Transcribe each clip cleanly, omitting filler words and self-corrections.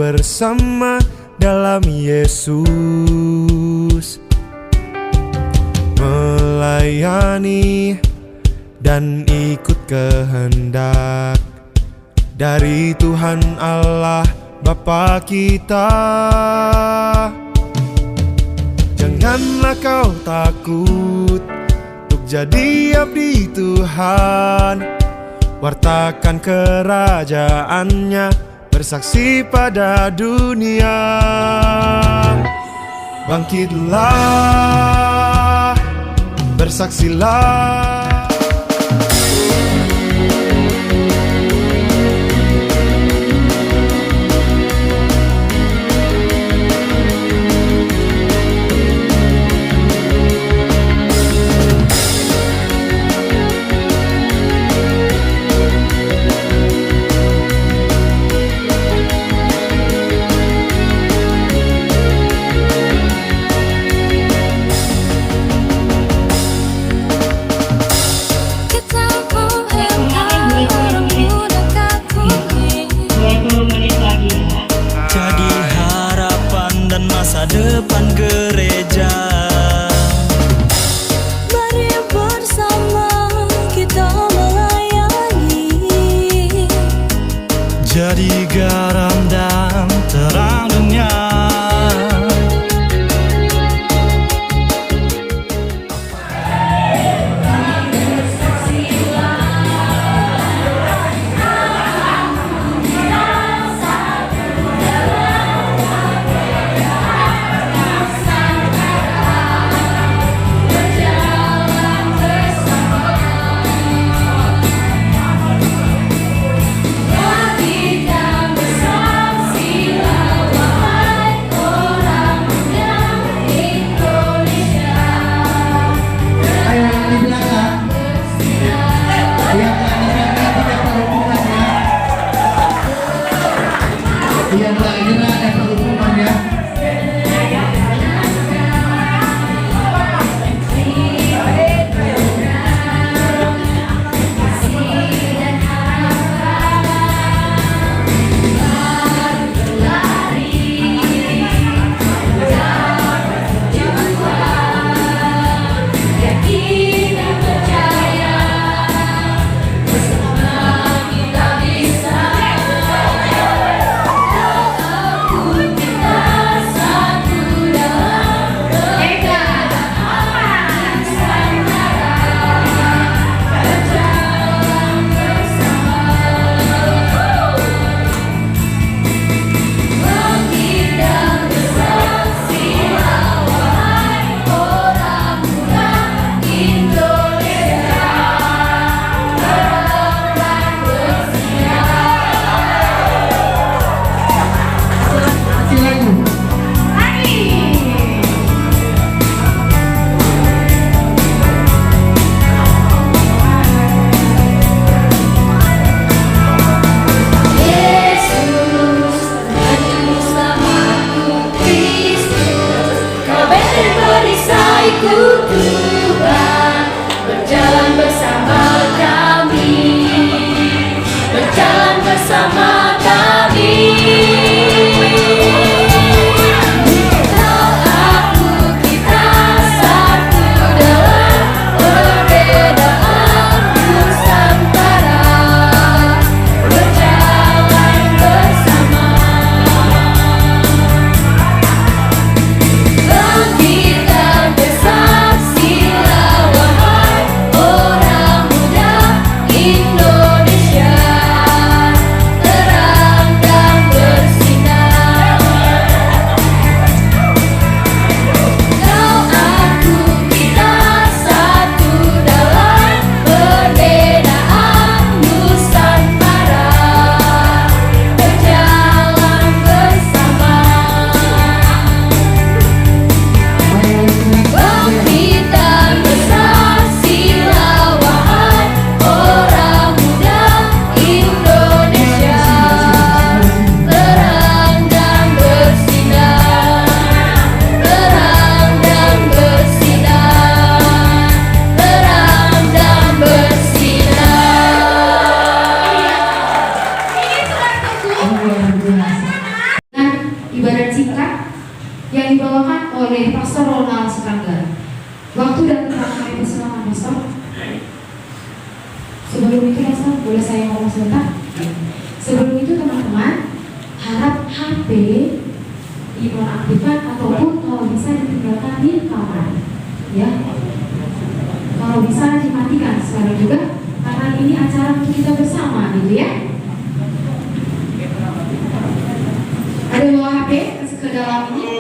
bersama dalam Yesus, melayani dan ikut kehendak dari Tuhan Allah Bapa kita. Janganlah kau takut untuk jadi abdi Tuhan, wartakan kerajaannya, bersaksi pada dunia. Bangkitlah, bersaksilah. Depan gereja, mari bersama kita melayani, jadi garam dan terang dunia. Yang lainnya ada pengumuman ya. Tuhan berjalan bersama kami, berjalan bersama kami. Bersama dibawakan oleh Pastor Ronald Sekanggar. Waktu dan tempat kami persilakan Pastor. Sebelum itu Pastor, boleh saya ngomong sebentar? Sebelum itu teman-teman, harap HP dinonaktifkan ataupun kalau bisa ditinggalkan di kamar, ya. Kalau bisa dimatikan sekarang juga, karena ini acara untuk kita bersama, gitu ya. Ada bawa HP ke dalam ini.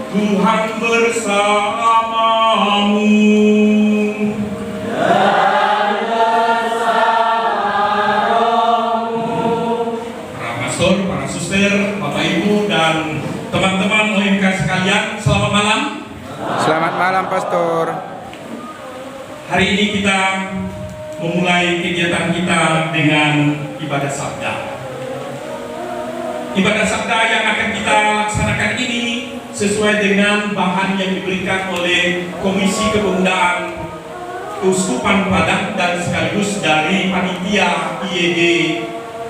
Tuhan bersamamu. Para pastor, para suster, Bapak Ibu dan teman-teman OMK sekalian, selamat malam. Selamat malam, Pastor. Hari ini kita memulai kegiatan kita dengan ibadah sabda. Ibadah sabda yang akan kita laksanakan ini sesuai dengan bahan yang diberikan oleh Komisi Kepemudaan Keuskupan Padang dan sekaligus dari panitia IED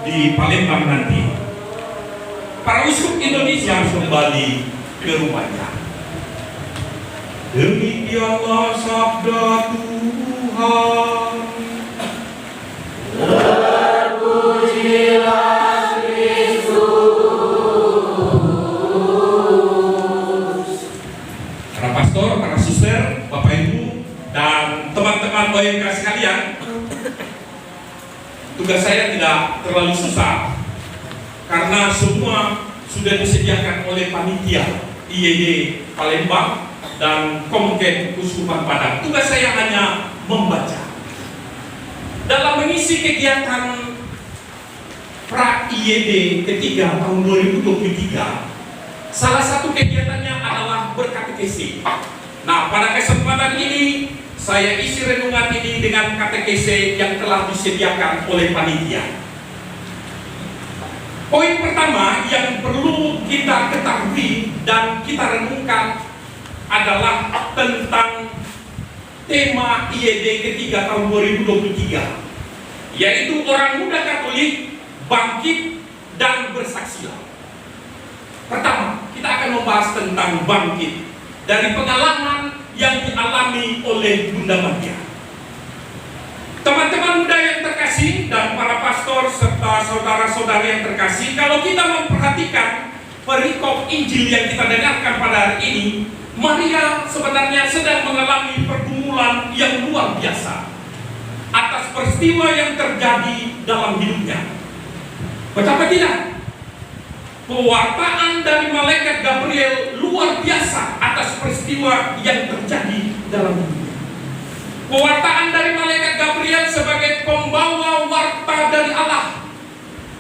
di Palembang nanti. Para uskup Indonesia kembali ke rumahnya. Demikianlah sabda Tuhan. Para pastor, para suster, Bapak Ibu, dan teman-teman OMK sekalian, tugas saya tidak terlalu susah karena semua sudah disediakan oleh panitia IED Palembang dan Komken Keuskupan Padang. Tugas saya hanya membaca. Dalam mengisi kegiatan Pra IED ketiga tahun 2023, salah satu kegiatannya adalah berkatekesi. Nah, pada kesempatan ini saya isi renungan ini dengan katekesi yang telah disediakan oleh panitia. Poin pertama yang perlu kita ketahui dan kita renungkan adalah tentang tema IED ketiga tahun 2023, yaitu orang muda Katolik bangkit dan bersaksilah. Pertama, kita akan membahas tentang bangkit dari pengalaman yang dialami oleh Bunda Maria. Teman-teman muda yang terkasih dan para pastor serta saudara-saudari yang terkasih, kalau kita memperhatikan perikop Injil yang kita dengarkan pada hari ini, Maria sebenarnya sedang mengalami pergumulan yang luar biasa atas peristiwa yang terjadi dalam hidupnya. Betapa tidak? Pewartaan dari malaikat Gabriel luar biasa atas peristiwa yang terjadi dalam hidupnya. Pewartaan dari malaikat Gabriel sebagai pembawa warta dari Allah,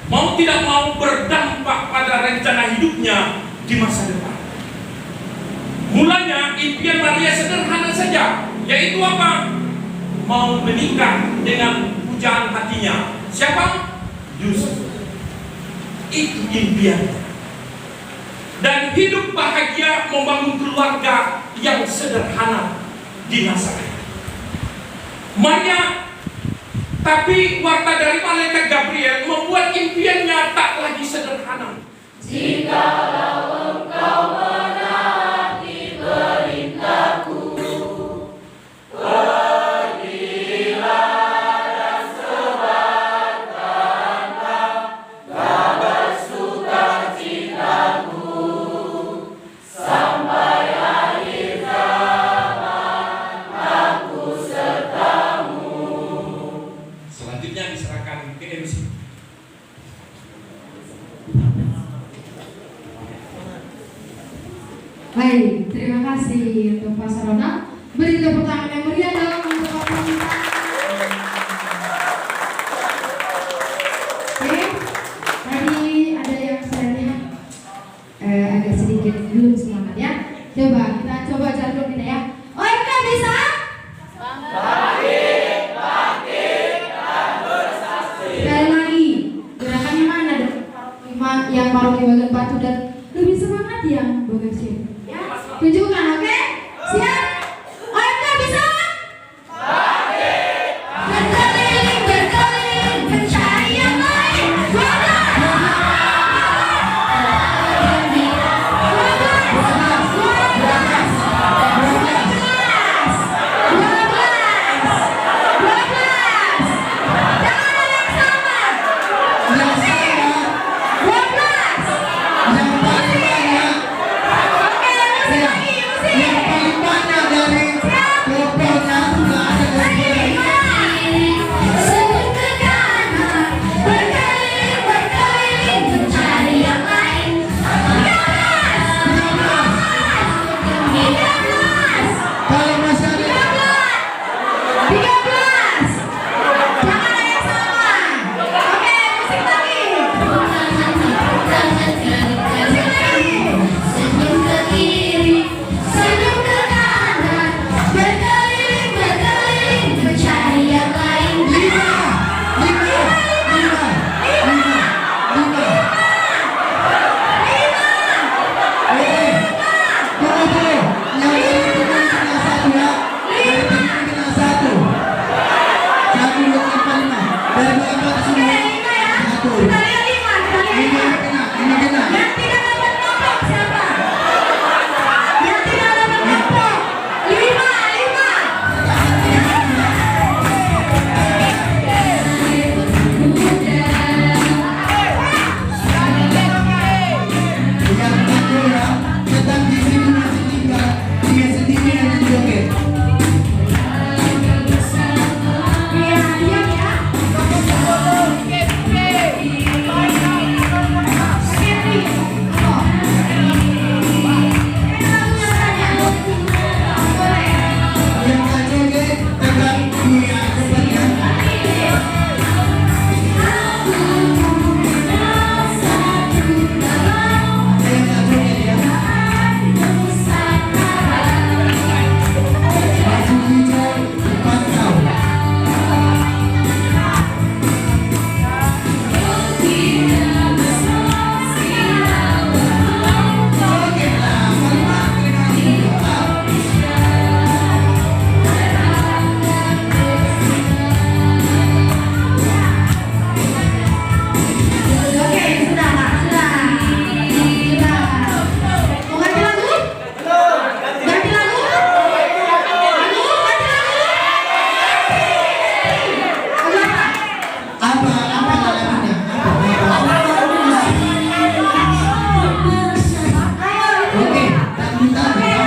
mau tidak mau berdampak pada rencana hidupnya di masa depan. Mulanya impian Maria sederhana saja, yaitu apa? Mau menikah dengan pujaan hatinya. Siapa? Yusuf. Itu impiannya. Dan hidup bahagia membangun keluarga yang sederhana di Nazaret. Maria, tapi warta dari malaikat Gabriel membuat impiannya tak lagi sederhana. Jikalau engkau menaati perintahku, pergilah dan sebarkanlah kabar sukacitaku sampai akhir zaman aku sertamu. Selanjutnya diserahkan ke MC. Baik, terima kasih untuk Pastor Ronald. Beri tepuk tangan yang meriah dong untuk Pastor Ronald. Oke, tadi ada yang saya lihat agak sedikit belum semangat ya. Coba kita coba jadul kita ya. Oh, OMK bisa? Sekali lagi, gerakannya mana dong? Yang baru dibagian batu dan lebih semangat yang bagian sini. Ya, tunjukkan, oke? Siap? OMK bisa? Dari berapa semua? Satu. Kita lihat 5, kita lihat 5. Ini kena. Yang tidak dapat kelompok siapa? Yang tidak dapat kelompok 5. Yang satu ya, tetap di sini masih tinggal. Dia sendiri yang joget. Iya, diam ya. Yang tak joget tetap dia tempatnya. Yang tak joget ya. Baju hijau depan kau. Jogetlah, kalimat dengan Oke, sudah, Pak. Sudah. Mau ganti lagu? Ganti lagu? Ganti lagu? Apa? apa lagunya? Oke, dangdutan ya.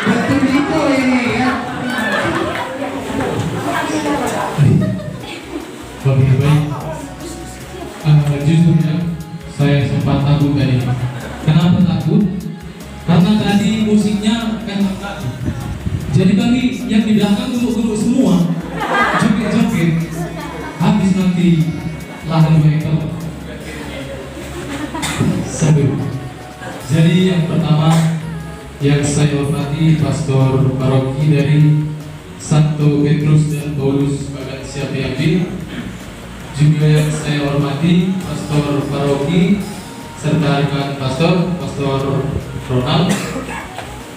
Batu Bliko ini ya. Oke, baik. Jujur ya, saya sempat takut tadi. Kenapa takut? Karena tadi musiknya kencang tadi. Jadi kami yang di belakang duduk-duduk semua, joget-joget. Habis nanti lahan mereka seru. Jadi yang pertama yang saya hormati Pastor Paroki dari Santo Petrus dan Paulus Bagansia PMB. Juga yang saya hormati Pastor Paroki serta rekan Pastor Ronald.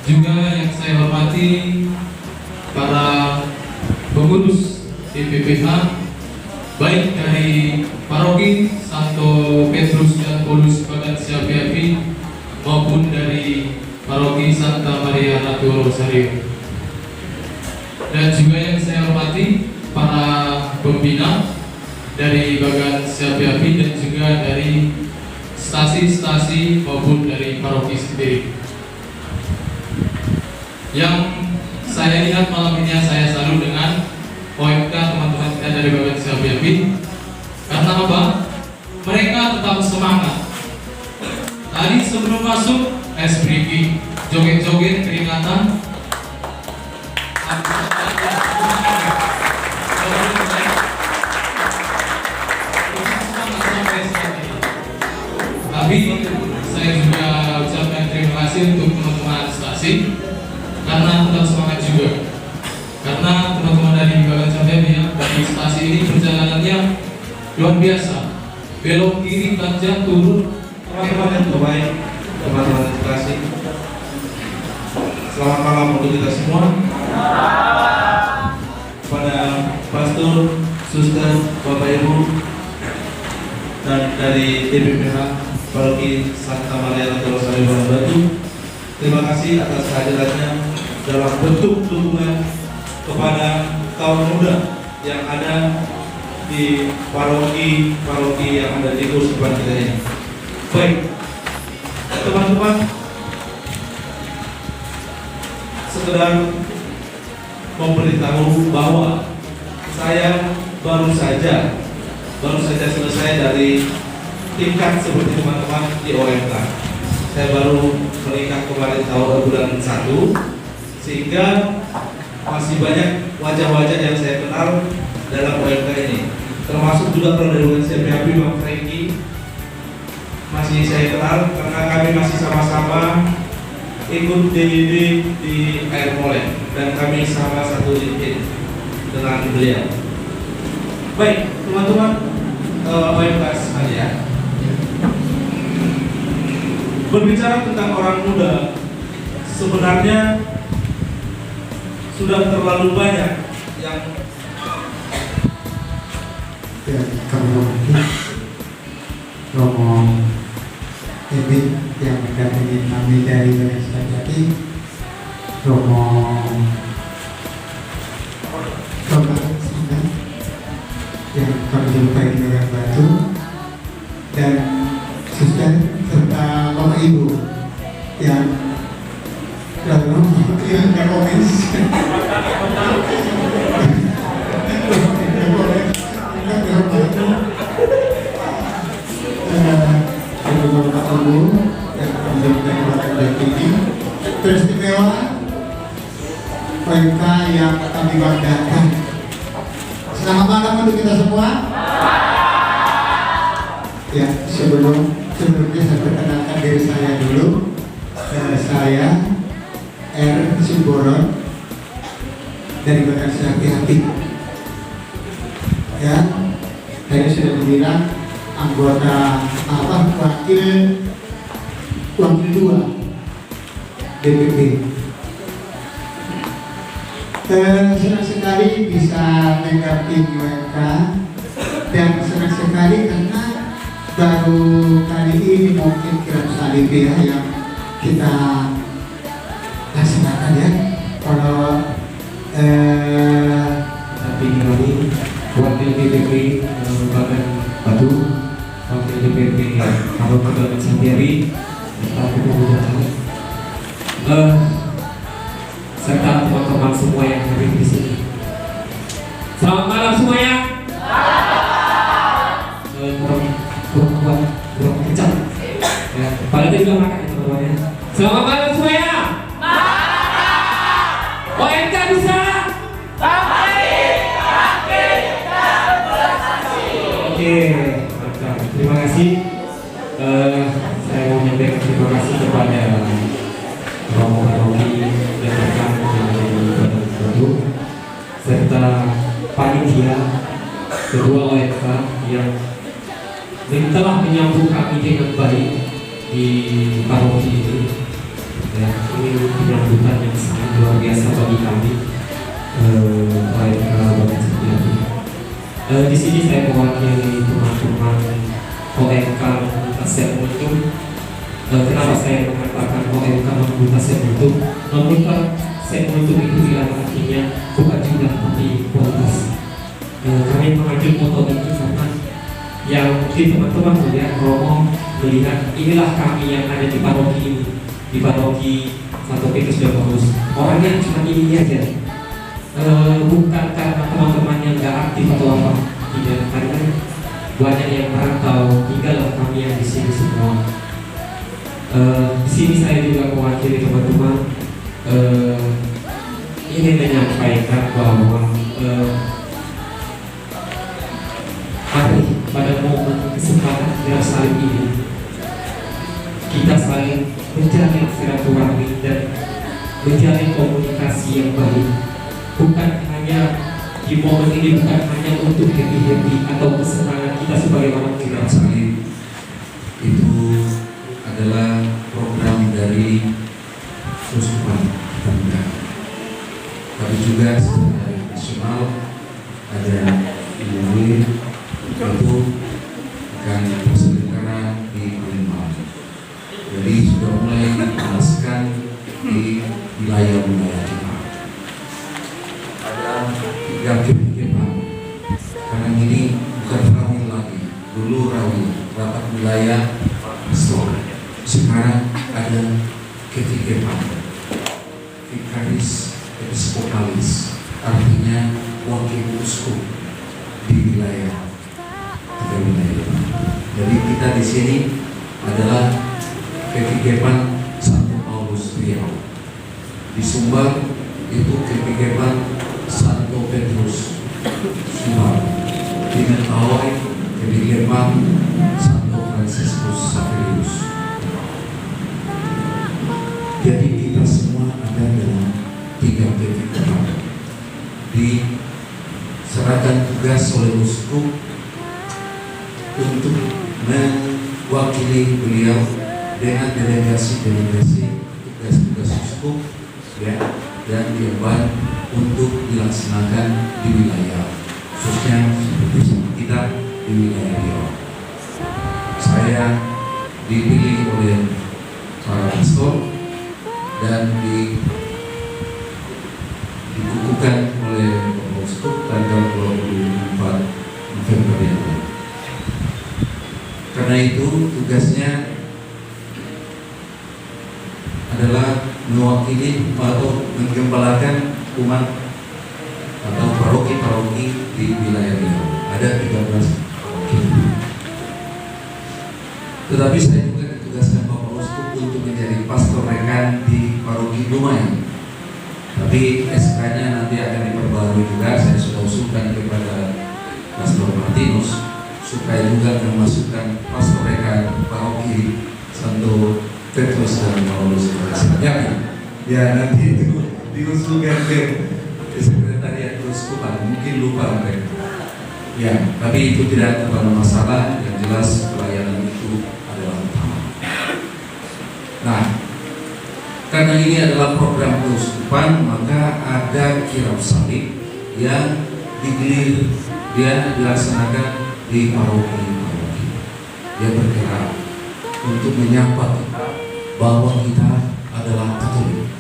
Juga yang saya hormati para pengurus DPPH baik dari Paroki Santo Petrus dan Paulus Bagansia PMB maupun dari Paroki Paroki Santa Maria Ratu Rosario. Dan juga yang saya hormati para pembina dari bagian Siapi-Api dan juga dari stasi-stasi maupun dari paroki sendiri. Yang saya lihat malam ini saya salut dengan OMK teman-teman kita dari bagian Siapi-Api. Karena apa? Mereka tetap semangat. Tadi sebelum masuk SPG, joget-joget keringatan. Tapi saya juga ucapkan terima kasih untuk teman-teman stasi karena tetap semangat juga. Karena teman-teman dari bagian Siapi-Api ya, dari stasi ini perjalanannya luar biasa. Belok kiri, tanjak, turun. Teman-teman yang terbaik, teman-teman yang terkasih, selamat malam untuk kita semua. Kepada pastor, suster, bapak ibu, dan dari DPPH Paroki Santa Maria Ratu Rosario Batu, terima kasih atas kehadirannya dalam bentuk dukungan kepada kaum muda yang ada di paroki yang ada di Keuskupan kita ini. Baik, teman-teman, sekedar memberitahu bahwa saya baru saja selesai dari tingkat seperti teman-teman di OMK. Saya baru menikah kemarin bulan 1, sehingga masih banyak wajah-wajah yang saya kenal dalam OMK ini, termasuk juga kalau dari Siapi-Api Bang Franky masih saya kenal karena kami masih sama-sama ikut DID di Air Molek dan kami sama satu unit dengan beliau. Baik, teman-teman OMK sekalian, berbicara tentang orang muda, sebenarnya sudah terlalu banyak yang kami hormati Romo Ebit yang mendampingi kami dari Siapi-Api, Romo yang kami jumpai di Bagian Batu, dan suster serta bapak ibu yang lalu yang komen. Bapak Ibu yang menjadi keluarga ini teristimewa OMK yang kami banggakan. Selamat malam untuk kita semua. Ya, sebelumnya saya perkenalkan diri saya dulu. Saya R. Simboron dari bagian Siapi-Api. Ya, saya sudah dibilang anggota wakil 2 DPP. Senang sekali bisa mendampingi OMK dan senang sekali karena baru kali ini mungkin kirap salib ya yang kita laksanakan ya. Kalau tapi kami wakil DPP Bagian Batu, wakil DPP Paroki Bagian Siapi-Api, serta teman-teman semua yang hadir di sini. Selamat malam semuanya. Kurang kencang. Ya, pada juga makan ya teman-teman ya. Selamat malam semuanya. OMK bisa. Oke, mantap. Terima kasih. Saya mau menyampaikan terima kasih kepada Romo Paroki dan rekan dari Batu serta panitia kedua OMK yang telah menyambut kami dengan baik di paroki ini. Ya, ini penyambutan yang sangat luar biasa bagi kami OMK Bagian Siapi-Api. Di sini saya mewakili teman-teman OMK komunitas yang muncul Kenapa saya mengatakan OMK membuka sepultuk? Membuka sepultuk itu tidak artinya bukan jumlah tapi kualitas. Kami mengajukan foto itu karena yang mungkin teman-teman melihat Romo melihat inilah kami yang ada di paroki ini, di paroki Santo Petrus dan Paulus. Orangnya cuma ini aja, bukan karena teman-teman yang nggak aktif atau apa, tidak, karena banyak yang merantau, tinggallah kami yang di sini semua. Di sini saya juga mewakili teman-teman ingin menyampaikan bahwa mari pada momen kesempatan kirap salib ini kita saling menjalin silaturahmi dan menjalin komunikasi yang baik. Bukan hanya di momen ini, bukan hanya untuk happy atau kesenangan kita sebagai orang kirap salib itu adalah program dari Keuskupan Bangka, tapi juga secara nasional ada IUW itu akan berselenggara di Palembang. Jadi sudah mulai dipanaskan di wilayah-wilayah kita. Ada 3 kebijakan karena ini bukan rawi lagi. Dulu rawi rapat wilayah pastor. Sekarang ada kebijakan vikaris episkopalis, artinya wakil uskup di wilayah 3 wilayah. Jadi kita di sini adalah kebijakan Santo Paulus Riau. Di Sumbar itu kebijakan Santo Petrus Sumbar. Di Mentawai kebijakan Santo Fransiskus Saverius. Jadi kita semua ada dalam 3 kebijakan. Diserahkan tugas oleh uskup untuk mewakili beliau dengan delegasi-delegasi tugas-tugas uskup ya, dan diemban untuk dilaksanakan di wilayah, khususnya seperti kita di wilayah Riau. Saya dipilih oleh para pastor dan dikukuhkan oleh Bapak Uskup tanggal 24 November yang lalu. Karena itu tugasnya adalah mewakili atau menggembalakan umat atau paroki-paroki di wilayah Riau. Ada 13 paroki. Tetapi saya juga ditugaskan Bapak Uskup untuk menjadi pastor rekan di paroki Dumai. Tapi SK-nya nanti akan diperbarui juga. Saya sudah usulkan kepada Pastor Martinus supaya juga memasukkan pastor rekan paroki Santo Petrus dan Paulus. Ya nanti itu diusulkan ke sekretariat keuskupan, mungkin lupa mereka. Ya, tapi itu tidak terlalu masalah. Yang jelas pelayanan itu adalah utama. Nah, karena ini adalah program keuskupan, maka ada kirap salib yang digilir, dia dilaksanakan di paroki-paroki. Dia bergerak untuk menyapa kita bahwa kita adalah Katolik.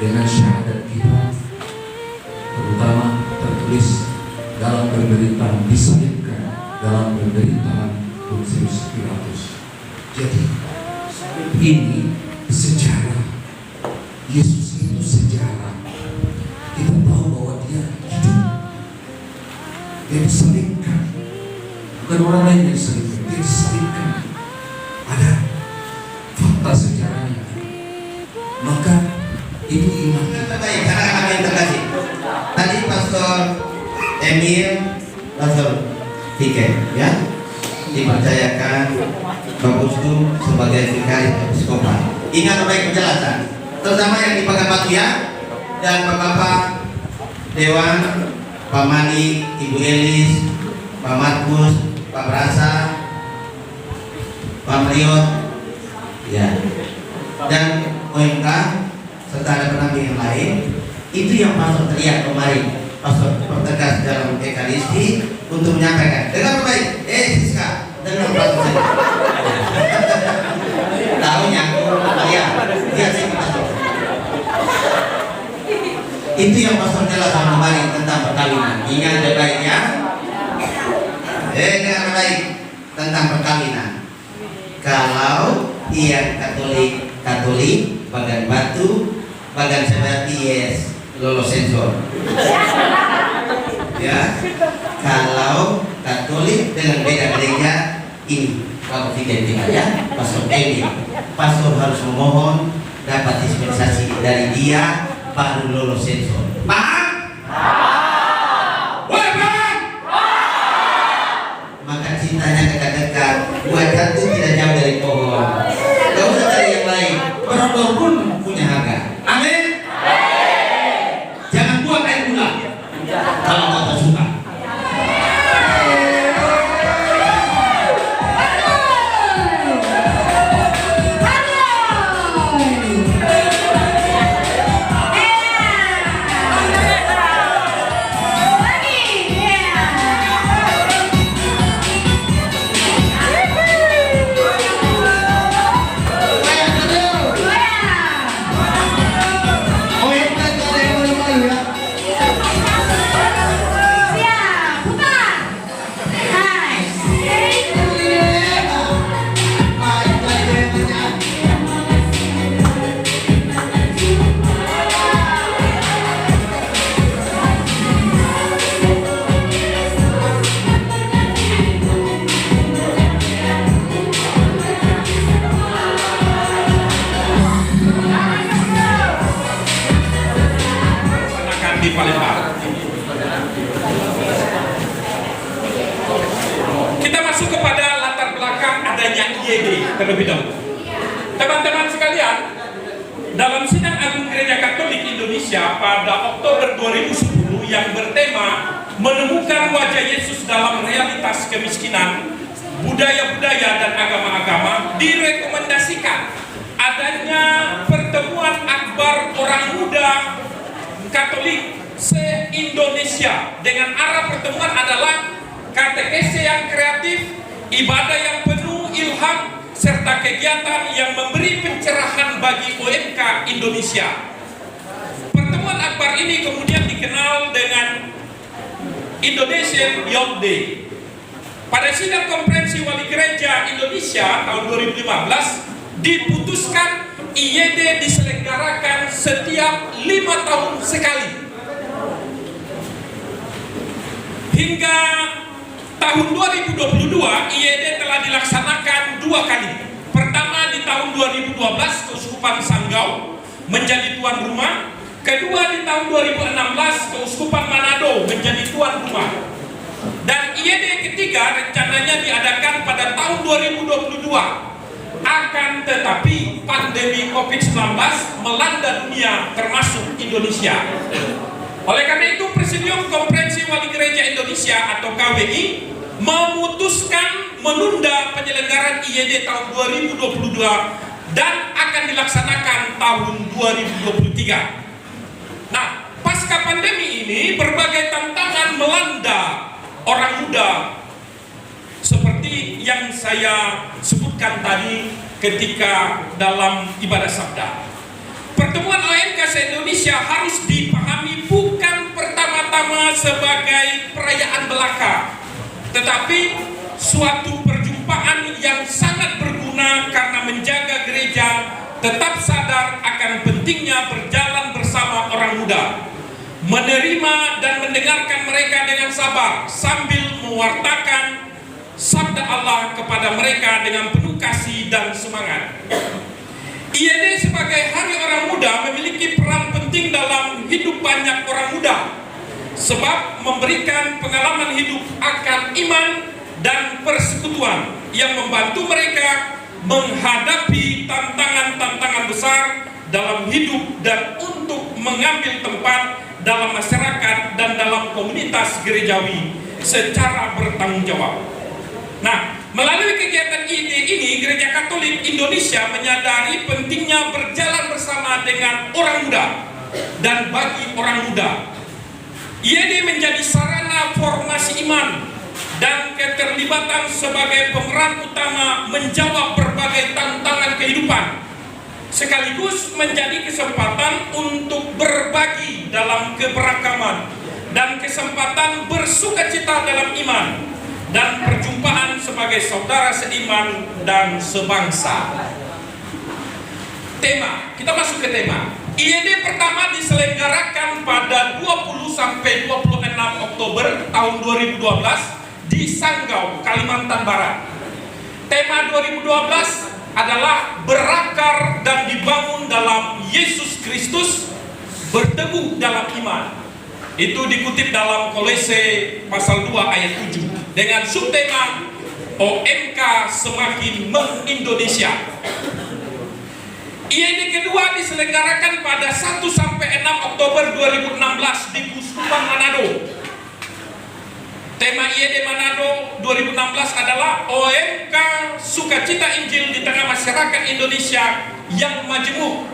Dengan syahadat kita, terutama tertulis dalam pemberitaan, disalibkan dalam pemberitaan Pontius Pilatus. Jadi ini sejarah. Yesus itu sejarah. Kita tahu bahwa dia hidup. Dia disalibkan. Bukan orang lain yang disalibkan, dia disalibkan. Ada fakta sejarahnya. Maka itu iman kita. Baik, anak-anak yang terkasih. Tadi Pastor Emil, Pastor Vike, ya, dipercayakan Bapak Uskup sebagai vikaris episkopat. Ingat baik penjelasan, terutama yang dipegang Pak Kia dan Bapak Dewan, Pak Mani, Ibu Elis, Pak Markus, Pak Brasa, Pak Mariot, ya, dan OMK serta ada pendamping yang lain. Itu yang Pastor teriak kemarin. Pastor pertegas dalam ekaristi untuk menyampaikan dengan baik. Siska, dengar Pastor saya. tahu nyangkut ya sih pastor. Itu yang pastor jelaskan kemarin tentang perkawinan. Ingat baik ya. Dengar baik tentang perkawinan. Kalau ia Katolik bagan batu, bagan seperti yes lolos sensor. Ya, kalau Katolik dengan beda gereja ini kalau tidak ya, Pastor Emil, Pastor harus memohon dapat dispensasi dari dia baru lolos sensor. Paham? Maka cintanya dekat-dekat, buat jatuh tidak jauh dari pohon. Gak usah cari yang lain, berdoa pun punya harga. Amin. Jangan buat air gula kalau kau tak suka. Di Palembang. Kita masuk kepada latar belakang adanya IED terlebih dahulu. Teman-teman sekalian, dalam Sidang Agung Gereja Katolik Indonesia pada Oktober 2010 yang bertema menemukan wajah Yesus dalam realitas kemiskinan, budaya-budaya dan agama-agama, direkomendasikan adanya pertemuan akbar orang muda Katolik se-Indonesia dengan arah pertemuan adalah katekese yang kreatif, ibadah yang penuh ilham, serta kegiatan yang memberi pencerahan bagi OMK Indonesia. Pertemuan akbar ini kemudian dikenal dengan Indonesian Youth Day. Pada sidang konferensi Wali Gereja Indonesia tahun 2015 diputuskan IED diselenggarakan setiap 5 tahun sekali. Hingga tahun 2022 IED telah dilaksanakan 2 kali. Pertama di tahun 2012 Keuskupan Sanggau menjadi tuan rumah. Kedua di tahun 2016 Keuskupan Manado menjadi tuan rumah. Dan IED ketiga rencananya diadakan pada tahun 2022. Akan tetapi pandemi COVID-19 melanda dunia termasuk Indonesia. Oleh karena itu Presidium Konferensi Wali Gereja Indonesia atau KWI memutuskan menunda penyelenggaraan IED tahun 2022 dan akan dilaksanakan tahun 2023. Nah, pasca pandemi ini berbagai tantangan melanda orang muda seperti yang saya sebutkan tadi ketika dalam ibadah sabda. Pertemuan OMK se-Indonesia harus dipahami bukan pertama-tama sebagai perayaan belaka, tetapi suatu perjumpaan yang sangat berguna karena menjaga gereja tetap sadar akan pentingnya berjalan bersama orang muda, menerima dan mendengarkan mereka dengan sabar sambil mewartakan sabda Allah kepada mereka dengan penuh kasih dan semangat. IED sebagai Hari Orang Muda memiliki peran penting dalam hidup banyak orang muda, sebab memberikan pengalaman hidup akan iman dan persekutuan yang membantu mereka menghadapi tantangan-tantangan besar dalam hidup dan untuk mengambil tempat dalam masyarakat dan dalam komunitas gerejawi secara bertanggung jawab. Nah, melalui kegiatan ini, Gereja Katolik Indonesia menyadari pentingnya berjalan bersama dengan orang muda dan bagi orang muda. IED menjadi sarana formasi iman dan keterlibatan sebagai pemeran utama menjawab berbagai tantangan kehidupan, sekaligus menjadi kesempatan untuk berbagi dalam keberagaman dan kesempatan bersukacita dalam iman dan perjumpaan sebagai saudara seiman dan sebangsa. Tema, kita masuk ke tema. IED pertama diselenggarakan pada 20 sampai 26 Oktober tahun 2012 di Sanggau, Kalimantan Barat. Tema 2012 adalah berakar dan dibangun dalam Yesus Kristus, berteguh dalam iman. Itu dikutip dalam Kolose pasal 2 ayat 7 dengan subtema OMK semakin mengindonesia. IED kedua diselenggarakan pada 1 sampai 6 Oktober 2016 di Kuskupan Manado. Tema IED Manado 2016 adalah OMK Sukacita Injil di tengah masyarakat Indonesia yang majemuk.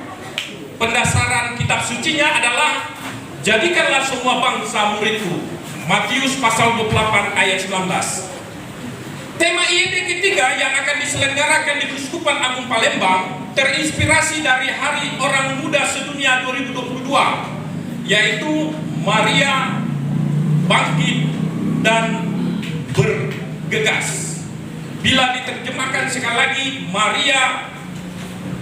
Pendasaran kitab sucinya adalah jadikanlah semua bangsa muridku. Matius pasal 28 ayat 19. Tema IED ketiga yang akan diselenggarakan di Kuskupan Agung Palembang terinspirasi dari Hari Orang Muda Sedunia 2022, yaitu Maria bangkit dan bergegas. Bila diterjemahkan sekali lagi, Maria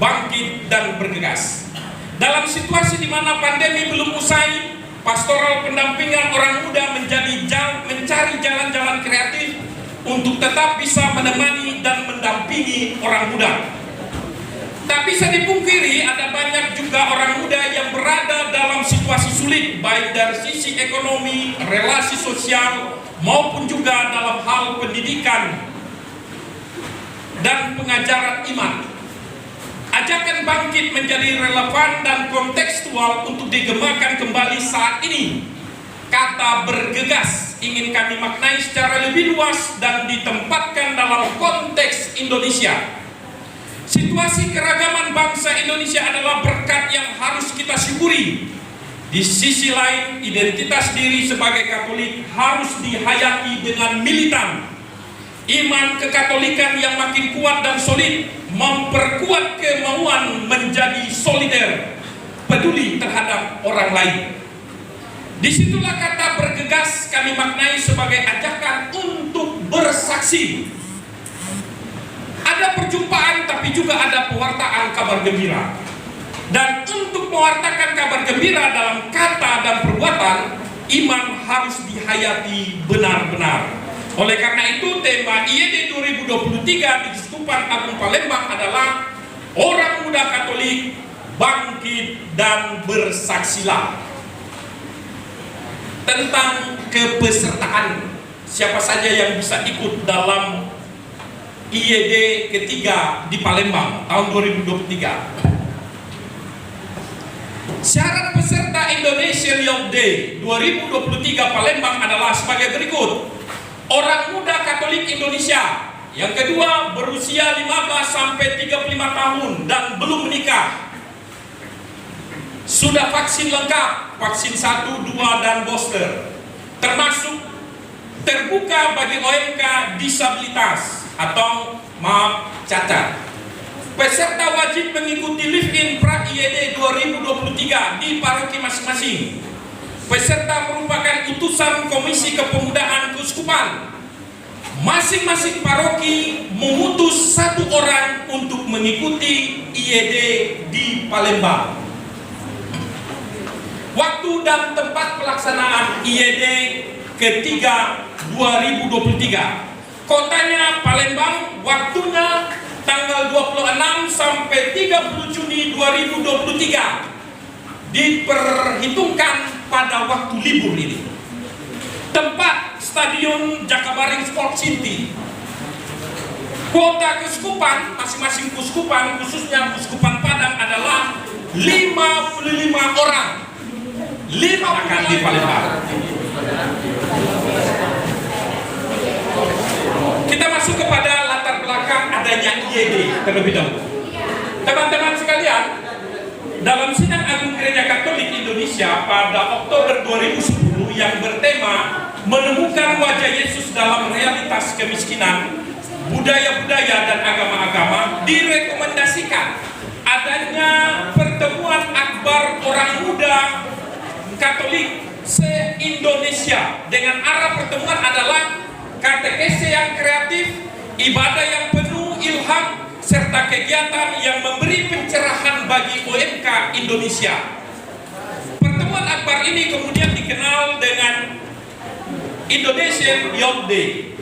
bangkit dan bergegas. Dalam situasi di mana pandemi belum usai, pastoral pendampingan orang muda mencari jalan-jalan kreatif untuk tetap bisa menemani dan mendampingi orang muda. Tak bisa dipungkiri, ada banyak juga orang muda yang berada dalam situasi sulit, baik dari sisi ekonomi, relasi sosial, maupun juga dalam hal pendidikan dan pengajaran iman. Ajakan bangkit menjadi relevan dan kontekstual untuk digemakan kembali saat ini. Kata bergegas ingin kami maknai secara lebih luas dan ditempatkan dalam konteks Indonesia. Situasi keragaman bangsa Indonesia adalah berkat yang harus kita syukuri. Di sisi lain, identitas diri sebagai Katolik harus dihayati dengan militan. Iman kekatolikan yang makin kuat dan solid memperkuat kemauan menjadi solider, peduli terhadap orang lain. Disitulah kata bergegas kami maknai sebagai ajakan untuk bersaksi. Ada perjumpaan tapi juga ada pewartaan kabar gembira. Dan untuk mewartakan kabar gembira dalam kata dan perbuatan, iman harus dihayati benar-benar. Oleh karena itu, tema IED 2023 di Kuskupan Agung Palembang adalah Orang Muda Katolik Bangkit dan Bersaksilah. Tentang kepesertaan, siapa saja yang bisa ikut dalam IED ketiga di Palembang tahun 2023. Syarat peserta Indonesian Youth Day 2023 Palembang adalah sebagai berikut. Orang muda Katolik Indonesia. Yang kedua, berusia 15 sampai 35 tahun dan belum menikah. Sudah vaksin lengkap, vaksin 1, 2 dan booster. Termasuk terbuka bagi OMK disabilitas atau cacat. Peserta wajib mengikuti live-in pra-IED 2023 di paroki masing-masing. Peserta merupakan utusan Komisi Kepemudaan Kuskupan. Masing-masing paroki memutus 1 orang untuk mengikuti IED di Palembang. Waktu dan tempat pelaksanaan IED ketiga 2023. Kotanya Palembang, waktunya tanggal 26 sampai 30 Juni 2023. Diperhitungkan pada waktu libur ini. Tempat Stadion Jakabaring Sport City. Kuota Kuskupan, masing-masing kuskupan, khususnya Kuskupan Padang adalah 55 orang. 5 akan di Palembang. Kita masuk kepada latar belakang adanya IED terlebih dahulu. Teman-teman sekalian, dalam Sidang Agung Gereja Katolik Indonesia pada Oktober 2010 yang bertema menemukan wajah Yesus dalam realitas kemiskinan, budaya-budaya dan agama-agama, direkomendasikan adanya pertemuan akbar orang muda Katolik se-Indonesia dengan arah pertemuan adalah katekese yang kreatif, ibadah yang penuh ilham, serta kegiatan yang memberi pencerahan bagi OMK Indonesia. Pertemuan akbar ini kemudian dikenal dengan Indonesian Youth Day.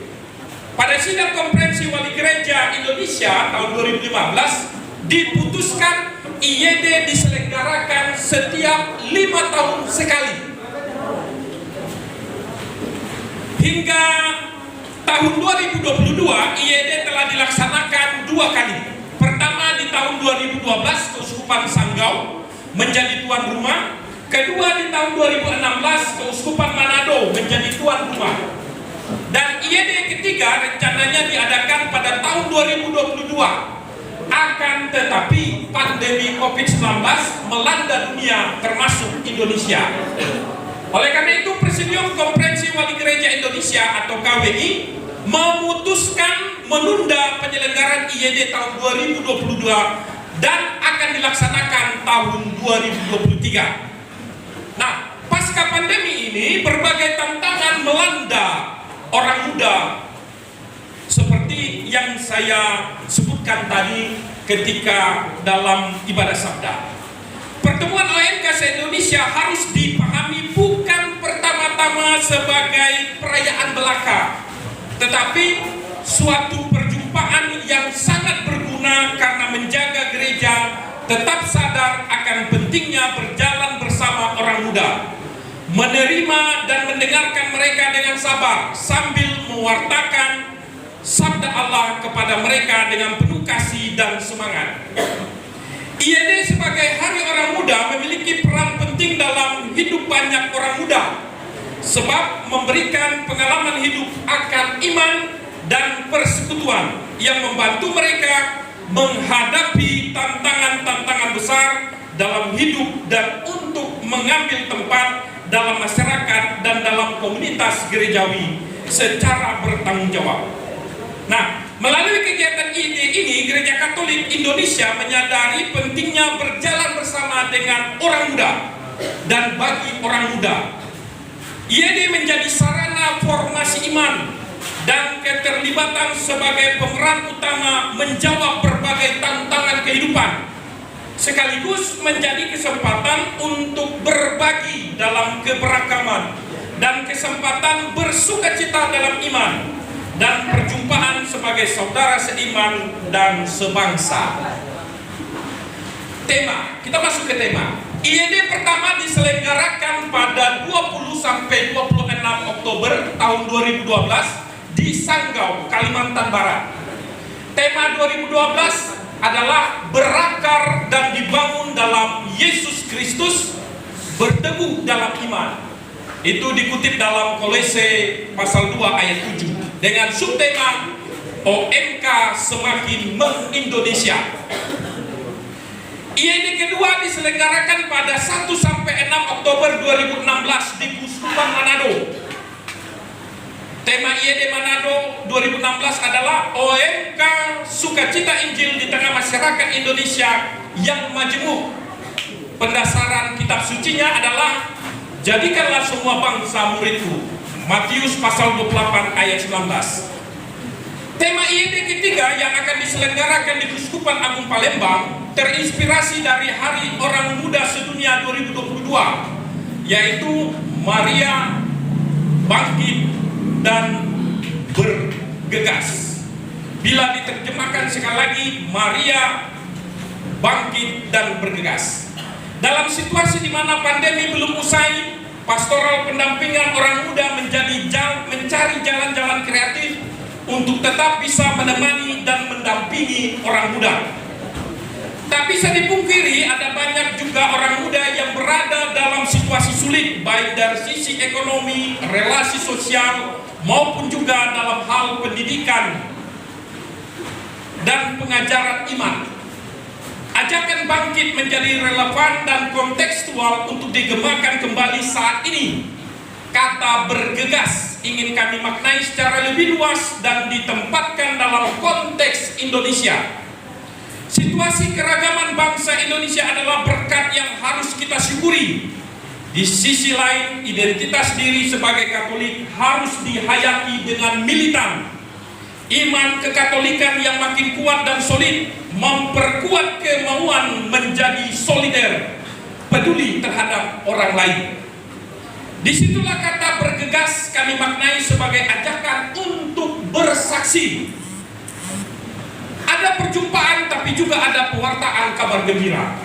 Pada sidang konferensi Wali Gereja Indonesia tahun 2015 diputuskan IYD diselenggarakan setiap 5 tahun sekali. Hingga tahun 2022 IYD telah dilaksanakan 2 kali. Pertama di tahun 2012 Keuskupan Sanggau menjadi tuan rumah. Kedua di tahun 2016 Keuskupan Manado menjadi tuan rumah. Dan IYD ketiga rencananya diadakan pada tahun 2022. Akan tetapi pandemi COVID-19 melanda dunia termasuk Indonesia. Oleh karena itu Presidium Konferensi Wali Gereja Indonesia atau KWI memutuskan menunda penyelenggaraan IYD tahun 2022 dan akan dilaksanakan tahun 2023. Nah, pasca pandemi ini berbagai tantangan melanda orang muda seperti yang saya sebutkan tadi ketika dalam ibadah sabda. Pertemuan OMK se-Indonesia harus dipahami bukan pertama-tama sebagai perayaan belaka, tetapi suatu perjumpaan yang sangat berguna karena menjaga gereja tetap sadar akan pentingnya berjalan bersama orang muda, menerima dan mendengarkan mereka dengan sabar sambil mewartakan sabda Allah kepada mereka dengan penuh kasih dan semangat. IYD sebagai Hari Orang Muda memiliki peran penting dalam hidup banyak orang muda, sebab memberikan pengalaman hidup akan iman dan persekutuan yang membantu mereka menghadapi tantangan-tantangan besar dalam hidup dan untuk mengambil tempat dalam masyarakat dan dalam komunitas gerejawi secara bertanggung jawab. Nah, melalui kegiatan ini Gereja Katolik Indonesia menyadari pentingnya berjalan bersama dengan orang muda dan bagi orang muda. IYD menjadi sarana formasi iman dan keterlibatan sebagai pemeran utama menjawab berbagai tantangan kehidupan, sekaligus menjadi kesempatan untuk berbagi dalam keberagaman dan kesempatan bersukacita dalam iman dan perjumpaan sebagai saudara seiman dan sebangsa. Tema, kita masuk ke tema. IYD pertama diselenggarakan pada 20-26 Oktober tahun 2012 di Sanggau, Kalimantan Barat. Tema 2012 adalah berakar dan dibangun dalam Yesus Kristus, berteguh dalam iman. Itu dikutip dalam Kolose pasal 2 ayat 7 dengan subtema OMK semakin mengindonesia. IYD kedua diselenggarakan pada 1-6 Oktober 2016 di Keuskupan Manado. Tema IYD Manado 2016 adalah OMK Sukacita Injil di tengah masyarakat Indonesia yang majemuk. Pendasaran kitab sucinya adalah jadikanlah semua bangsa muridku. Matius pasal 28 ayat 19. Tema IYD ketiga yang akan diselenggarakan di Keuskupan Agung Palembang terinspirasi dari Hari Orang Muda Sedunia 2022, yaitu Maria bangkit dan bergegas. Bila diterjemahkan sekali lagi, Maria bangkit dan bergegas. Dalam situasi di mana pandemi belum usai, pastoral pendampingan orang muda mencari jalan-jalan kreatif untuk tetap bisa menemani dan mendampingi orang muda. Tak bisa dipungkiri ada banyak juga orang muda yang berada dalam situasi sulit, baik dari sisi ekonomi, relasi sosial, maupun juga dalam hal pendidikan dan pengajaran iman. Ajakan bangkit menjadi relevan dan kontekstual untuk digemakan kembali saat ini, kata bergegas ingin kami maknai secara lebih luas dan ditempatkan dalam konteks Indonesia. Situasi keragaman bangsa Indonesia adalah berkat yang harus kita syukuri. Di sisi lain, identitas diri sebagai Katolik harus dihayati dengan militan. Iman kekatolikan yang makin kuat dan solid memperkuat kemauan menjadi solider, peduli terhadap orang lain. Disitulah kata bergegas kami maknai sebagai ajakan untuk bersaksi. Ada perjumpaan tapi juga ada pewartaan kabar gembira.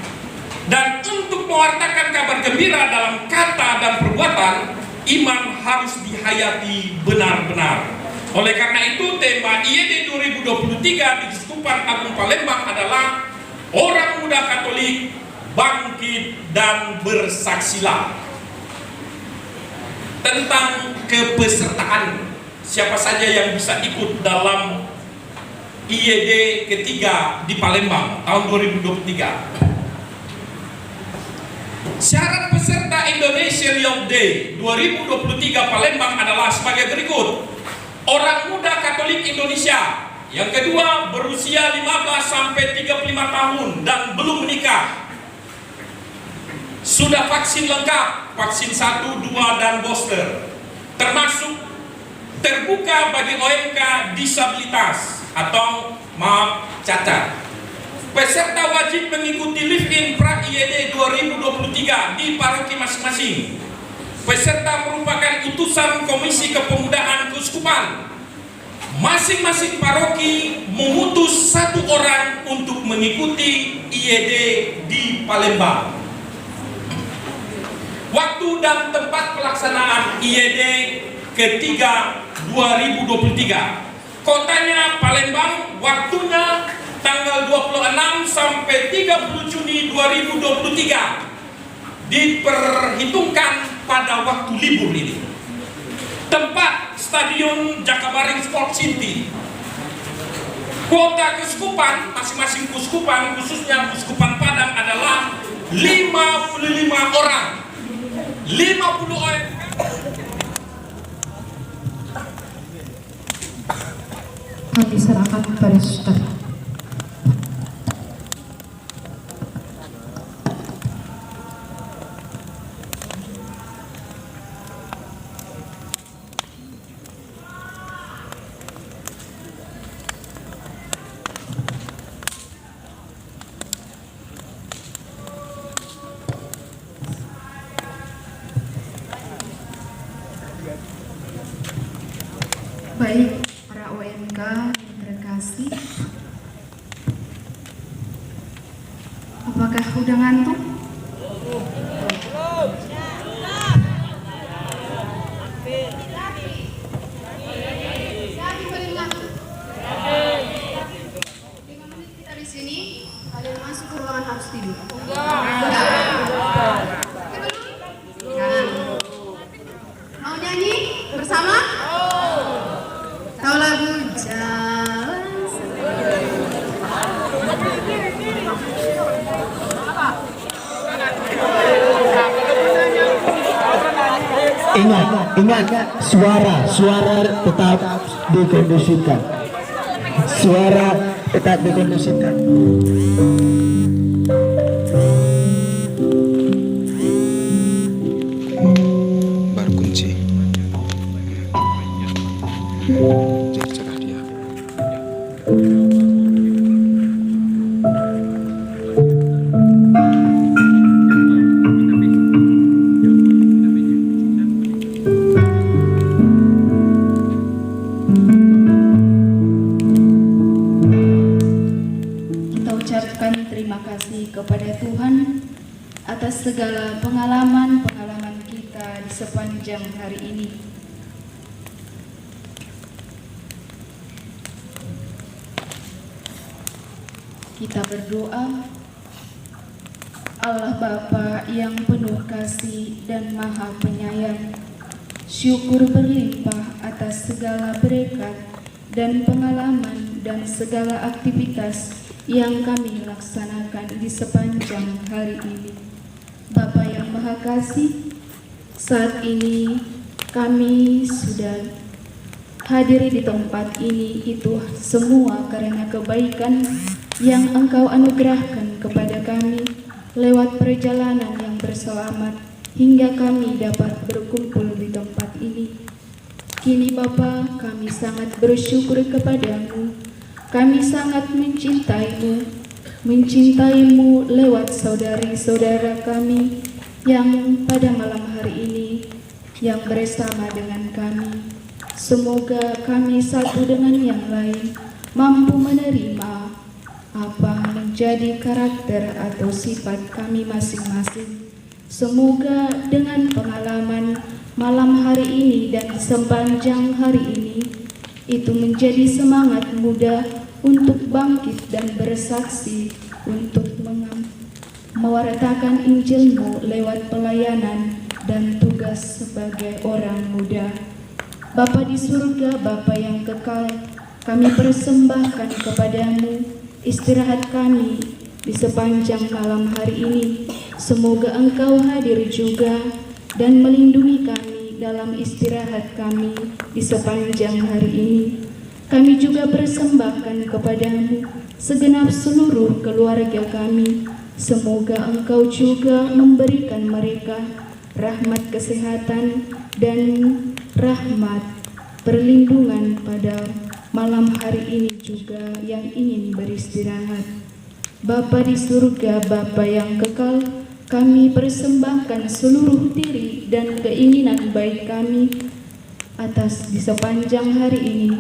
Dan untuk mewartakan kabar gembira dalam kata dan perbuatan, iman harus dihayati benar-benar. Oleh karena itu tema IED 2023 di Keuskupan Agung Palembang adalah Orang Muda Katolik Bangkit dan Bersaksilah. Tentang kepesertaan, siapa saja yang bisa ikut dalam IED ketiga di Palembang tahun 2023. Syarat peserta Indonesia Youth Day 2023 Palembang adalah sebagai berikut. Orang muda Katolik Indonesia. Yang kedua, berusia 15 sampai 35 tahun dan belum menikah. Sudah vaksin lengkap, vaksin 1, 2, dan booster. Termasuk terbuka bagi OMK disabilitas atau cacat. Peserta wajib mengikuti live-in pra-IED 2023 di paroki masing-masing. Peserta merupakan utusan Komisi Kepemudaan Keuskupan. Masing-masing paroki memutus 1 orang untuk mengikuti IED di Palembang. Waktu dan tempat pelaksanaan IED ketiga 2023. Kotanya Palembang, waktunya tanggal 26 sampai 30 Juni 2023. Diperhitungkan pada waktu libur ini. Tempat Stadion Jakabaring Sport City. Kuota keuskupan, masing-masing keuskupan, khususnya Keuskupan Padang adalah 55 orang. 50 orang. Kami serahkan kepada Suster. Baik, para OMK yang terkasih, apakah udah ngantuk? Kita di sini, kalian masuk ke ruangan harus tidur. Mau nyanyi bersama? Tahu lagu Jalan Ingat, suara tetap dikondisikan. Suara tetap dikondisikan. Baru kunci. Jadi cerah dia. Kita ucapkan terima kasih kepada Tuhan atas segala pengalaman-pengalaman kita di sepanjang hari ini. Kita berdoa, Allah Bapa yang penuh kasih dan maha penyayang, syukur berlimpah atas segala berkat dan pengalaman dan segala aktivitas yang kami laksanakan di sepanjang hari ini. Bapa yang maha kasih, saat ini Kami sudah hadir di tempat ini itu semua karena kebaikan yang Engkau anugerahkan kepada kami lewat perjalanan yang berselamat hingga kami dapat berkumpul di tempat ini. Kini Bapa, kami sangat bersyukur kepadamu. Kami sangat mencintaimu lewat saudari-saudara kami yang pada malam hari ini yang bersama dengan kami. Semoga kami satu dengan yang lain mampu menerima apa menjadi karakter atau sifat kami masing-masing. Semoga dengan pengalaman malam hari ini dan sepanjang hari ini itu menjadi semangat muda untuk bangkit dan bersaksi untuk mewartakan Injil-Mu lewat pelayanan dan tugas sebagai orang muda. Bapa di surga, Bapa yang kekal, kami persembahkan kepadamu istirahat kami di sepanjang malam hari ini. Semoga Engkau hadir juga dan melindungi kami dalam istirahat kami di sepanjang hari ini. Kami juga persembahkan kepadamu segenap seluruh keluarga kami. Semoga Engkau juga memberikan mereka rahmat kesehatan dan rahmat perlindungan pada malam hari ini juga yang ingin beristirahat. Bapa di surga, Bapa yang kekal, kami persembahkan seluruh diri dan keinginan baik kami atas di sepanjang hari ini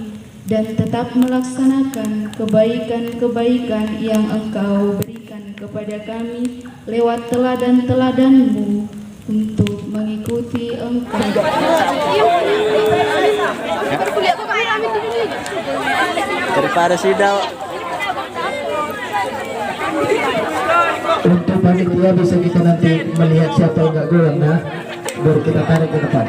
dan tetap melaksanakan kebaikan-kebaikan yang Engkau berikan kepada kami lewat teladan-teladan-Mu untuk mengikuti Engkau. Daripada sidau. Untuk panitia bisa kita nanti melihat siapa yang nggak goyang, nah baru kita tarik ke depan.